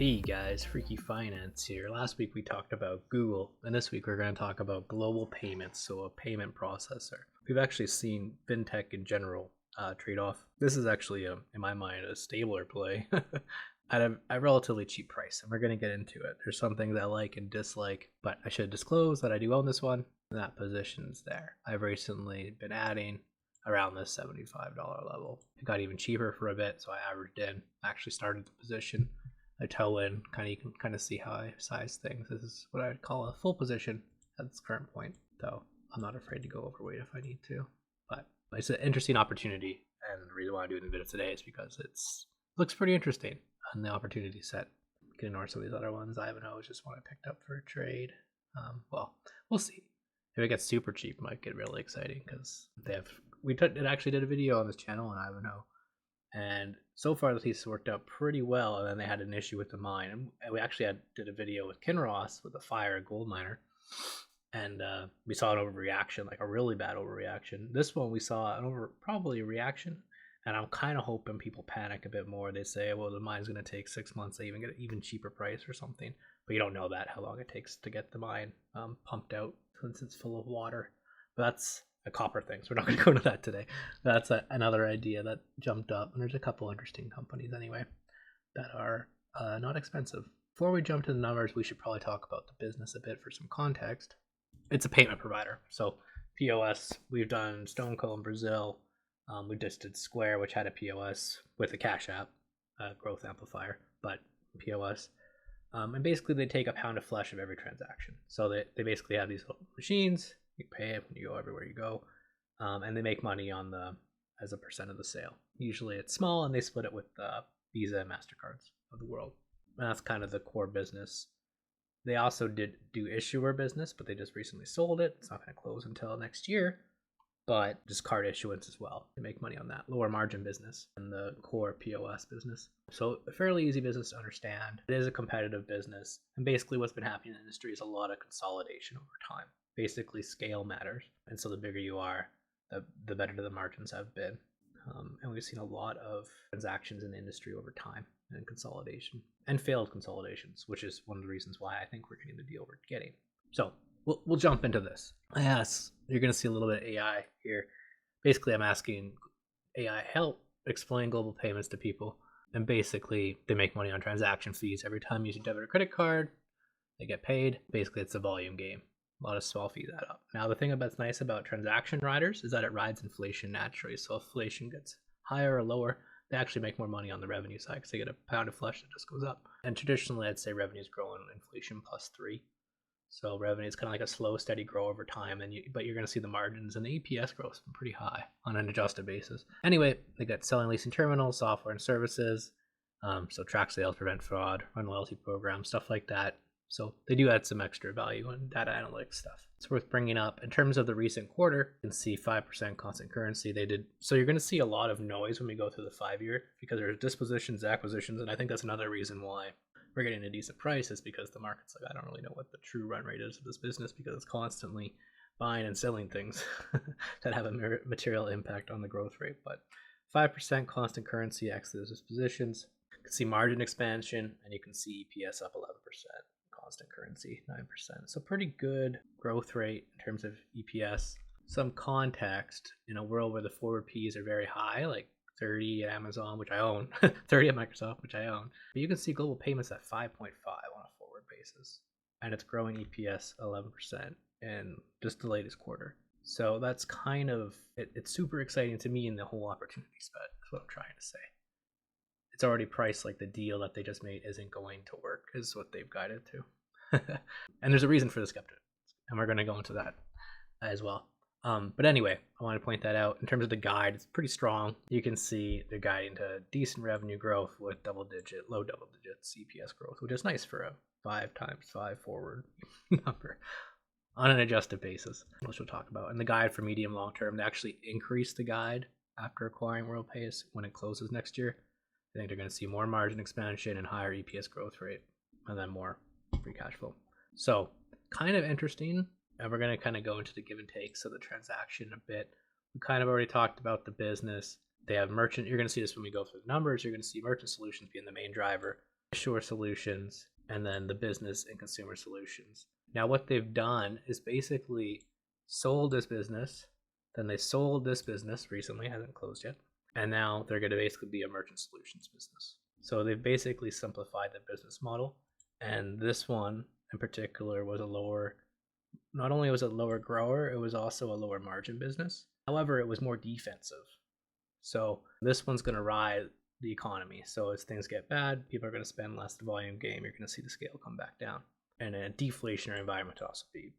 Hey guys, Freaky Finance here. Last week we talked about Google, and this week we're going to talk about global payments, so a payment processor. We've actually seen fintech in general trade off. This is actually, in my mind, a stabler play at a relatively cheap price, and we're going to get into it. There's some things I like and dislike, but I should disclose that I do own this one, and that position's there. I've recently been adding around this $75 level. It got even cheaper for a bit, so I averaged in, actually started the position. I toe in, you can kind of see how I size things. This is what I'd call a full position at this current point, though I'm not afraid to go overweight if I need to. But it's an interesting opportunity, and the reason why I'm doing the video today is because it looks pretty interesting on the opportunity set. You can ignore some of these other ones. Ivanhoe is just one I picked up for a trade. Well, we'll see. If it gets super cheap, it might get really exciting because it actually did a video on this channel on Ivanhoe. And so far the thesis worked out pretty well, and then they had an issue with the mine. And we actually did a video with Kinross with a fire gold miner, and we saw an overreaction, like a really bad overreaction. This one we saw probably a reaction, and I'm kind of hoping people panic a bit more. They say, well, the mine's going to take 6 months to even get an even cheaper price or something, but you don't know how long it takes to get the mine pumped out since it's full of water. But that's a copper thing, so we're not going to go into that today. That's another idea that jumped up, and there's a couple interesting companies anyway that are not expensive. Before we jump to the numbers, we should probably talk about the business a bit for some context. It's a payment provider, so POS. We've done StoneCo in Brazil. We just did Square, which had a POS with a Cash App growth amplifier, but POS. And basically they take a pound of flesh of every transaction. So they basically have these little machines. You pay it when you go everywhere you go, and they make money as a percent of the sale. Usually it's small, and they split it with Visa and MasterCards of the world. And that's kind of the core business. They also did do issuer business, but they just recently sold it. It's not going to close until next year, but just card issuance as well. They make money on that. Lower margin business and the core POS business. So a fairly easy business to understand. It is a competitive business, and basically what's been happening in the industry is a lot of consolidation over time. Basically scale matters, and so the bigger you are, the better the margins have been, and we've seen a lot of transactions in the industry over time and consolidation and failed consolidations, which is one of the reasons why I think we're getting the deal we're getting. So we'll jump into this. Yes, you're going to see a little bit of AI here. Basically I'm asking AI help explain global payments to people, and basically they make money on transaction fees. Every time you use a debit or credit card, they get paid. Basically it's a volume game. A lot of small fees add up. Now, the thing that's nice about transaction riders is that it rides inflation naturally. So if inflation gets higher or lower, they actually make more money on the revenue side because they get a pound of flesh that just goes up. And traditionally, I'd say revenues grow in inflation +3. So revenue is kind of like a slow, steady grow over time. But you're going to see the margins and the EPS growth pretty high on an adjusted basis. Anyway, they got selling, leasing terminals, software and services. So track sales, prevent fraud, run loyalty programs, stuff like that. So they do add some extra value on data analytics stuff. It's worth bringing up. In terms of the recent quarter, you can see 5% constant currency. They did. So you're going to see a lot of noise when we go through the 5-year because there's dispositions, acquisitions, and I think that's another reason why we're getting a decent price is because the market's like, I don't really know what the true run rate is of this business because it's constantly buying and selling things that have a material impact on the growth rate. But 5% constant currency ex those dispositions. You can see margin expansion, and you can see EPS up 11%. Constant currency 9%, so pretty good growth rate in terms of EPS. Some context in a world where the forward P's are very high, like 30 at Amazon, which I own, 30 at Microsoft, which I own, but you can see global payments at 5.5 on a forward basis, and it's growing EPS 11% in just the latest quarter. So that's kind of it's super exciting to me in the whole opportunity set. That's what I'm trying to say. It's already priced like the deal that they just made isn't going to work, is what they've guided to. And there's a reason for the skepticism, and we're going to go into that as well. But anyway, I want to point that out. In terms of the guide, it's pretty strong. You can see they're guiding to decent revenue growth with low double digits EPS growth, which is nice for a 5x5 forward number on an adjusted basis, which we'll talk about. And the guide for medium long term, they actually increased the guide after acquiring WorldPay when it closes next year. I think they're going to see more margin expansion and higher EPS growth rate, and then more free cash flow. So kind of interesting. And we're going to kind of go into the give and takes of the transaction a bit. We kind of already talked about the business. They have merchant. You're going to see this when we go through the numbers. You're going to see merchant solutions being the main driver. Shore Solutions, and then the business and consumer solutions. Now, what they've done is basically sold this business, then they sold this business recently, hasn't closed yet, and now they're going to basically be a merchant solutions business. So they've basically simplified the business model, and this one in particular was a lower, not only was it a lower grower, it was also a lower margin business. However, it was more defensive. So this one's going to ride the economy. So as things get bad, people are going to spend less. The volume game, you're going to see the scale come back down. And in a deflationary environment to also be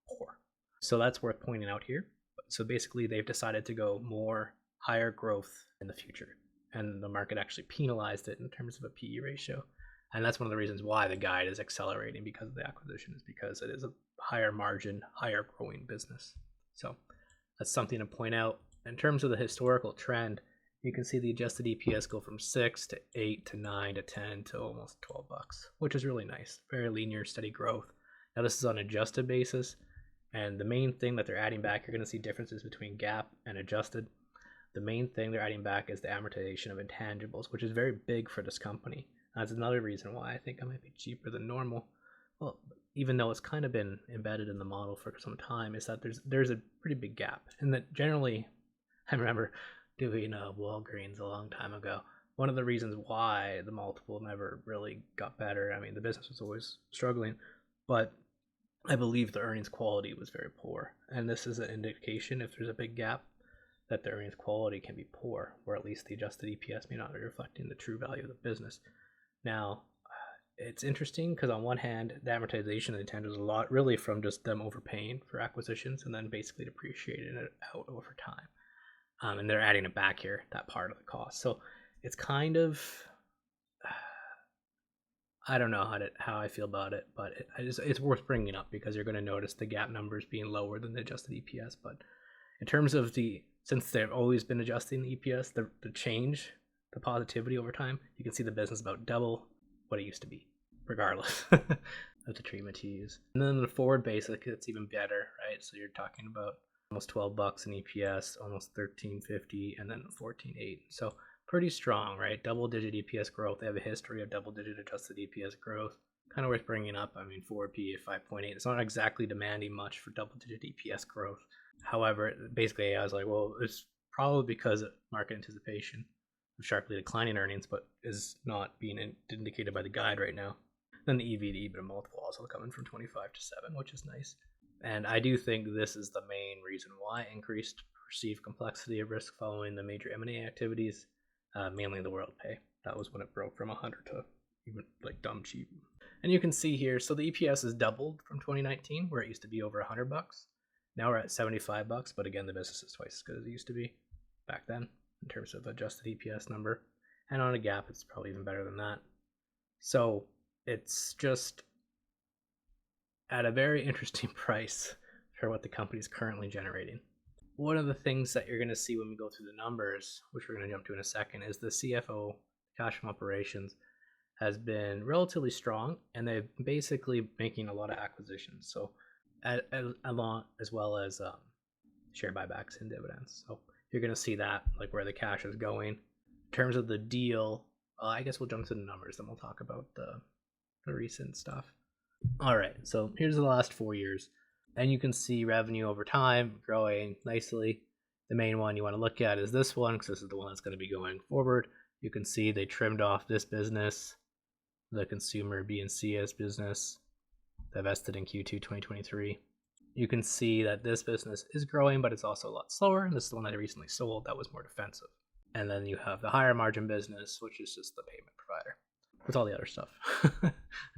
poor. So that's worth pointing out here. So basically they've decided to go more higher growth in the future. And the market actually penalized it in terms of a PE ratio. And that's one of the reasons why the guide is accelerating because of the acquisition, is because it is a higher margin, higher growing business. So that's something to point out. In terms of the historical trend, you can see the adjusted EPS go from 6 to 8 to 9 to 10 to almost $12, which is really nice. Very linear, steady growth. Now this is on an adjusted basis, and the main thing that they're adding back, you're going to see differences between GAAP and adjusted. The main thing they're adding back is the amortization of intangibles, which is very big for this company. That's another reason why I think it might be cheaper than normal. Well, even though it's kind of been embedded in the model for some time, is that there's a pretty big gap, and that generally, I remember doing Walgreens a long time ago. One of the reasons why the multiple never really got better, I mean, the business was always struggling, but I believe the earnings quality was very poor. And this is an indication, if there's a big gap, that the earnings quality can be poor, or at least the adjusted EPS may not be reflecting the true value of the business. Now, it's interesting because on one hand, the amortization of the intangibles is a lot really from just them overpaying for acquisitions and then basically depreciating it out over time. And they're adding it back here, that part of the cost. So it's kind of, I don't know how I feel about it, but it's worth bringing up because you're going to notice the GAAP numbers being lower than the adjusted EPS. But in terms of since they've always been adjusting the EPS, the change, the positivity over time, you can see the business about double what it used to be, regardless of the treatment you use. And then the forward basic, it's even better, right? So you're talking about almost $12 in EPS, almost $13.50, and then $14.8. So pretty strong, right? Double-digit EPS growth. They have a history of double-digit adjusted EPS growth. Kind of worth bringing up. I mean, forward PE at 5.8. It's not exactly demanding much for double-digit EPS growth. However, basically, I was like, well, it's probably because of market anticipation of sharply declining earnings, but is not being indicated by the guide right now. Then the EV to EBITDA multiple also coming from 25 to 7, which is nice. And I do think this is the main reason why increased perceived complexity of risk following the major M&A activities, mainly the world pay. That was when it broke from 100 to even like dumb cheap. And you can see here, so the EPS has doubled from 2019, where it used to be over $100. Now we're at $75, but again, the business is twice as good as it used to be back then in terms of adjusted EPS number. And on a GAAP, it's probably even better than that. So it's just at a very interesting price for what the company is currently generating. One of the things that you're going to see when we go through the numbers, which we're going to jump to in a second, is the CFO, cash from operations, has been relatively strong, and they're basically making a lot of acquisitions. So along as well as share buybacks and dividends. So you're going to see that, like where the cash is going. In terms of the deal, I guess we'll jump to the numbers, then we'll talk about the recent stuff. All right, so here's the last 4 years, and you can see revenue over time growing nicely. The main one you want to look at is this one, because this is the one that's going to be going forward. You can see they trimmed off this business, the consumer B&CS business, divested in Q2 2023. You can see that this business is growing, but it's also a lot slower, and this is the one that I recently sold that was more defensive. And then you have the higher margin business, which is just the payment provider, with all the other stuff,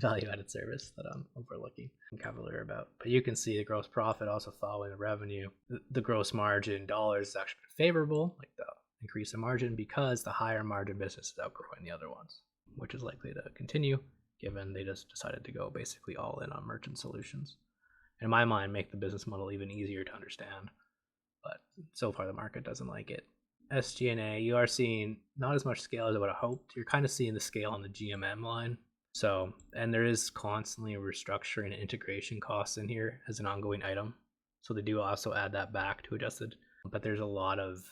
value-added service that I'm overlooking and cavalier about. But you can see the gross profit also following the revenue. The gross margin dollars is actually favorable, like the increase in margin, because the higher margin business is outgrowing the other ones, which is likely to continue given they just decided to go basically all in on merchant solutions. In my mind, make the business model even easier to understand, but so far the market doesn't like it. SG&A, you are seeing not as much scale as I would have hoped. You're kind of seeing the scale on the GMM line. So, and there is constantly restructuring and integration costs in here as an ongoing item. So they do also add that back to adjusted, but there's a lot of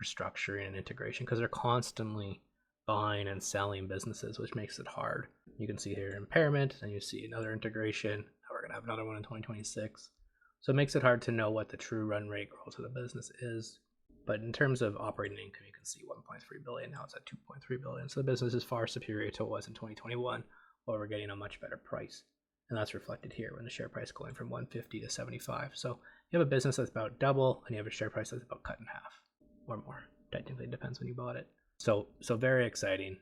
restructuring and integration because they're constantly buying and selling businesses, which makes it hard. You can see here impairment, and you see another integration. We're going to have another one in 2026. So it makes it hard to know what the true run rate growth of the business is. But in terms of operating income, you can see 1.3 billion. Now it's at 2.3 billion. So the business is far superior to what it was in 2021, while we're getting a much better price. And that's reflected here when the share price going from 150 to 75. So you have a business that's about double, and you have a share price that's about cut in half or more. Technically, it depends when you bought it. So very exciting.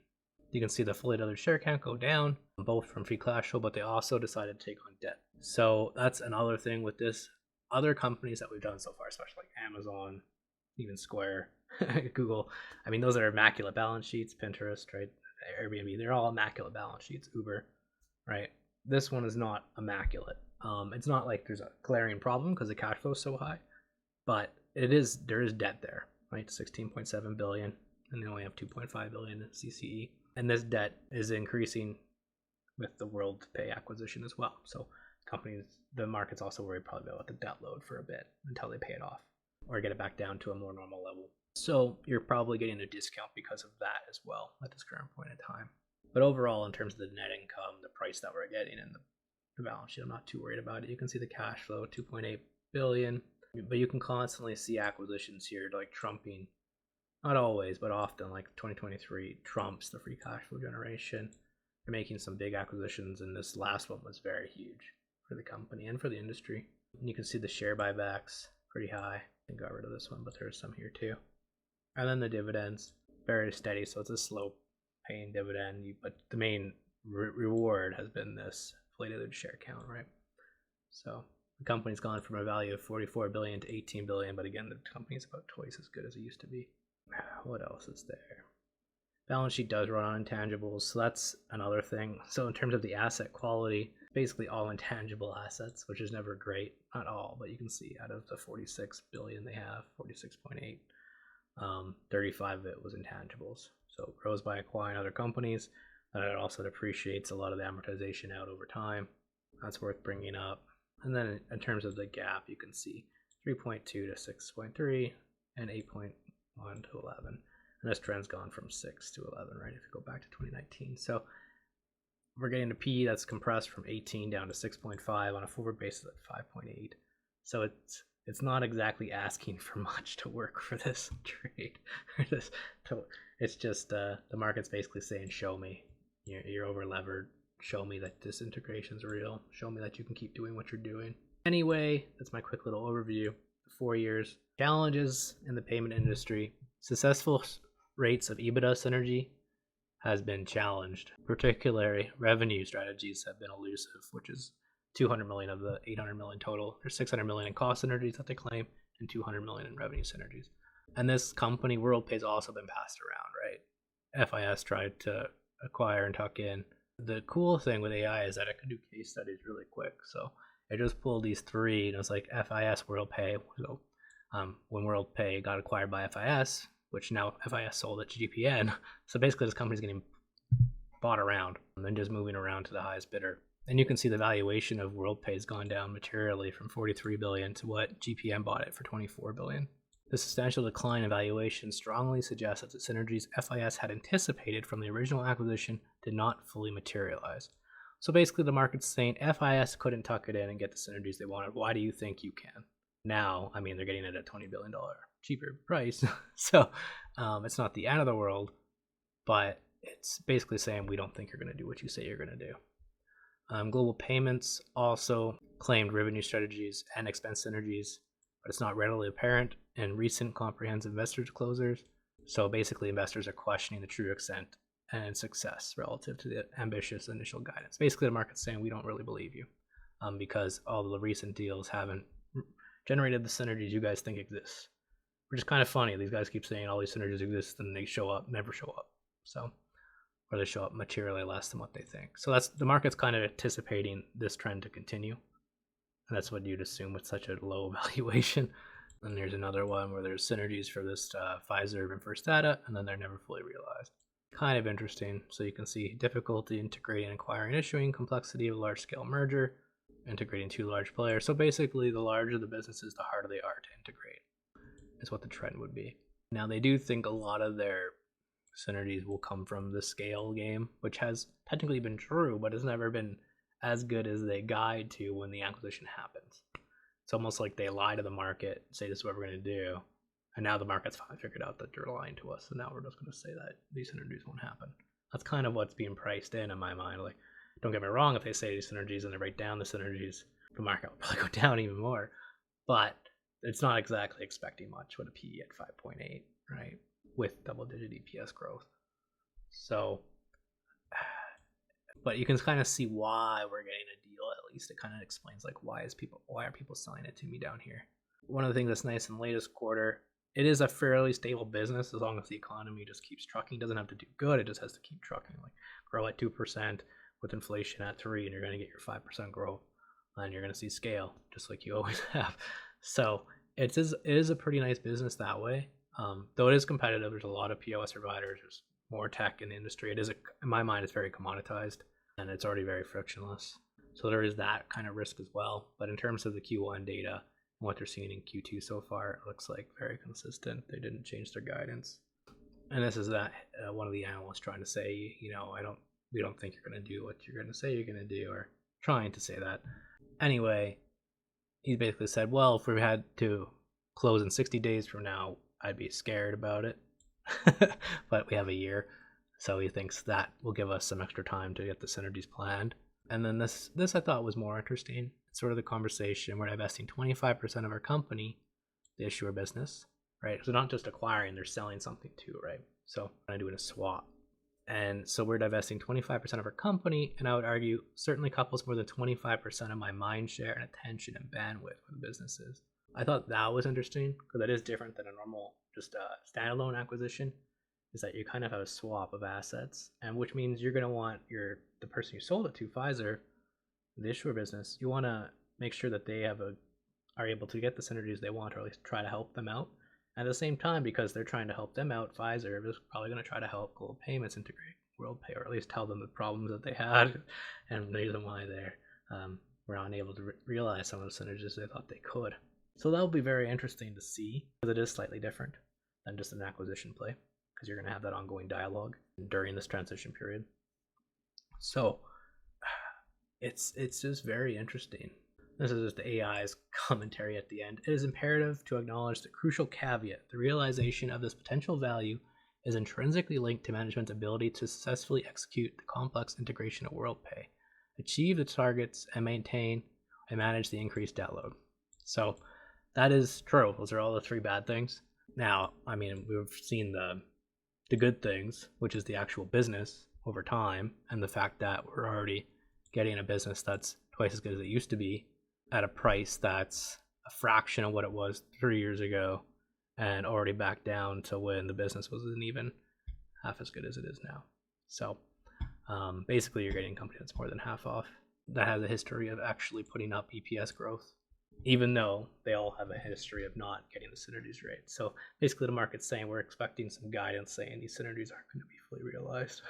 You can see the fully diluted share count go down, both from free cash flow, but they also decided to take on debt. So that's another thing with this. Other companies that we've done so far, especially like Amazon, even Square, Google, I mean, those are immaculate balance sheets. Pinterest, right? Airbnb, they're all immaculate balance sheets. Uber, right? This one is not immaculate. It's not like there's a glaring problem because the cash flow is so high, but there is debt there, right? 16.7 billion, and they only have 2.5 billion in CCE. And this debt is increasing with the WorldPay acquisition as well. So the market's also worried probably about the debt load for a bit until they pay it off or get it back down to a more normal level. So you're probably getting a discount because of that as well at this current point in time. But overall, in terms of the net income, the price that we're getting and the balance sheet, I'm not too worried about it. You can see the cash flow, 2.8 billion, but you can constantly see acquisitions here like trumping, not always, but often, like 2023 trumps the free cash flow generation. They're making some big acquisitions, and this last one was very huge for the company and for the industry. And you can see the share buybacks pretty high. I got rid of this one, but there's some here too. And then the dividends, very steady, so it's a slow paying dividend, but the main reward has been this fully diluted share count, right? So the company's gone from a value of 44 billion to 18 billion, but again, the company's about twice as good as it used to be. What else is there? Balance sheet does run on intangibles, so that's another thing. So in terms of the asset quality, basically all intangible assets, which is never great, not all, but you can see out of the 46 billion they have, 46.8, 35 of it was intangibles. So it grows by acquiring other companies, and it also depreciates a lot of the amortization out over time. That's worth bringing up. And then in terms of the gap, you can see 3.2 to 6.3 and 8.1 to 11. And this trend's gone from 6 to 11, right, if you go back to 2019. So we're getting a P that's compressed from 18 down to 6.5 on a forward basis at 5.8. So it's not exactly asking for much to work for this trade. It's just the market's basically saying, show me. You're over levered. Show me that this integration's real. Show me that you can keep doing what you're doing. Anyway, that's my quick little overview. 4 years. Challenges in the payment industry. Successful rates of EBITDA synergy has been challenged. Particularly, revenue strategies have been elusive, which is 200 million of the 800 million total. There's 600 million in cost synergies that they claim and 200 million in revenue synergies. And this company, WorldPay, has also been passed around, right? FIS tried to acquire and tuck in. The cool thing with AI is that it can do case studies really quick. So I just pulled these three, and it was like FIS, WorldPay. So when WorldPay got acquired by FIS, which now FIS sold it to GPN. So basically this company's getting bought around and then just moving around to the highest bidder. And you can see the valuation of WorldPay has gone down materially from 43 billion to what GPN bought it for 24 billion. The substantial decline in valuation strongly suggests that the synergies FIS had anticipated from the original acquisition did not fully materialize. So basically the market's saying FIS couldn't tuck it in and get the synergies they wanted. Why do you think you can? Now, I mean, they're getting it at $20 billion cheaper price. So it's not the end of the world, but it's basically saying we don't think you're going to do what you say you're going to do. Global Payments also claimed revenue strategies and expense synergies, but it's not readily apparent in recent comprehensive investor disclosures. So basically investors are questioning the true extent and success relative to the ambitious initial guidance. Basically the market's saying we don't really believe you because all the recent deals haven't generated the synergies you guys think exist, which is kind of funny. These guys keep saying all these synergies exist and they never show up. So, or they show up materially less than what they think. So that's the market's kind of anticipating this trend to continue. And that's what you'd assume with such a low valuation. And there's another one where there's synergies for this Pfizer and First Data, and then they're never fully realized. Kind of interesting. So you can see difficulty integrating, acquiring, issuing, complexity of large scale merger, integrating two large players. So basically the larger the businesses, the harder they are to integrate is what the trend would be. Now they do think a lot of their synergies will come from the scale game, which has technically been true, but has never been as good as they guide to when the acquisition happens. It's almost like they lie to the market, say this is what we're going to do, and now the market's finally figured out that they're lying to us, and now we're just going to say that these synergies won't happen. That's kind of what's being priced in my mind. Like, don't get me wrong, if they say these synergies and they write down the synergies, the market will probably go down even more, but it's not exactly expecting much with a PE at 5.8, right? With double-digit EPS growth. So, but you can kind of see why we're getting a deal. At least it kind of explains like why are people selling it to me down here. One of the things that's nice in the latest quarter, it is a fairly stable business as long as the economy just keeps trucking. It doesn't have to do good, it just has to keep trucking. Like grow at 2% with inflation at 3%, and you're going to get your 5% growth, and you're going to see scale just like you always have. So it is a pretty nice business that way. Though it is competitive, there's a lot of POS providers, there's more tech in the industry. It is, in my mind, it's very commoditized, and it's already very frictionless. So there is that kind of risk as well. But in terms of the Q1 data and what they're seeing in Q2 so far, it looks like very consistent. They didn't change their guidance. And this is that one of the analysts trying to say, we don't think you're going to do what you're going to say you're going to do, or trying to say that. Anyway, he basically said, well, if we had to close in 60 days from now, I'd be scared about it. But we have a year, so he thinks that will give us some extra time to get the synergies planned. And then this I thought was more interesting. It's sort of the conversation. We're divesting 25% of our company, the issuer business, right? So not just acquiring, they're selling something too, right? So I'm doing a swap. And so we're divesting 25% of our company, and I would argue certainly couples more than 25% of my mind share and attention and bandwidth with businesses. I thought that was interesting because that is different than a normal just standalone acquisition, is that you kind of have a swap of assets, and which means you're going to want the person you sold it to, Pfizer, the issuer business, you want to make sure that they are able to get the synergies they want, or at least try to help them out. At the same time, because they're trying to help them out, Pfizer is probably going to try to help Global Payments integrate WorldPay, or at least tell them the problems that they had and the reason why they were unable to realize some of the synergies they thought they could. So that'll be very interesting to see, because it is slightly different than just an acquisition play, because you're going to have that ongoing dialogue during this transition period. So it's just very interesting. This is just AI's commentary at the end. It is imperative to acknowledge the crucial caveat. The realization of this potential value is intrinsically linked to management's ability to successfully execute the complex integration of WorldPay, achieve the targets, and maintain and manage the increased debt load. So that is true. Those are all the three bad things. Now, I mean, we've seen the good things, which is the actual business over time, and the fact that we're already getting a business that's twice as good as it used to be at a price that's a fraction of what it was 3 years ago, and already back down to when the business wasn't even half as good as it is now. So basically you're getting a company that's more than half off, that has a history of actually putting up EPS growth, even though they all have a history of not getting the synergies right. So basically the market's saying we're expecting some guidance saying these synergies aren't going to be fully realized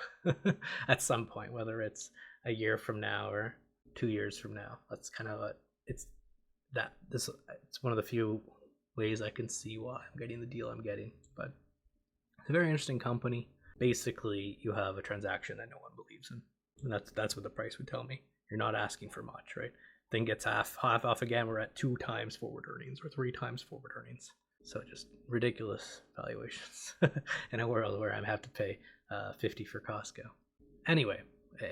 at some point, whether it's a year from now or 2 years from now. That's kind of it's one of the few ways I can see why I'm getting the deal I'm getting. But it's a very interesting company. Basically, you have a transaction that no one believes in, and that's what the price would tell me. You're not asking for much, right? Thing gets half off again. We're at 2 times forward earnings or 3 times forward earnings. So just ridiculous valuations in a world where I have to pay $50 for Costco. Anyway,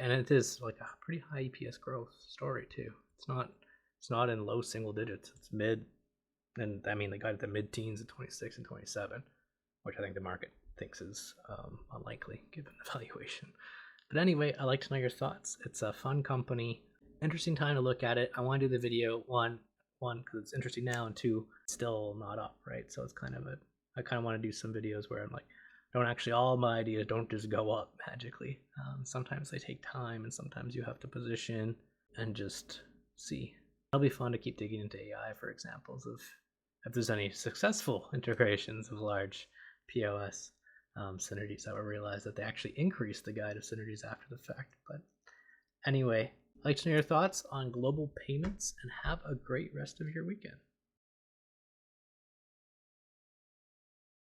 and it is like a pretty high EPS growth story too. It's not in low single digits. It's mid, and I mean they got it to mid-teens at 26 and 27, which I think the market thinks is unlikely given the valuation. But anyway, I'd like to know your thoughts. It's a fun company, interesting time to look at it. I want to do the video one because it's interesting now, and 2, it's still not up, right? So it's I kind of want to do some videos where I'm like, all my ideas don't just go up magically. Sometimes they take time, and sometimes you have to position and just see. It'll be fun to keep digging into AI for examples of if there's any successful integrations of large POS synergies that were realized that they actually increased the guide of synergies after the fact. But anyway, I'd like to know your thoughts on global payments, and have a great rest of your weekend.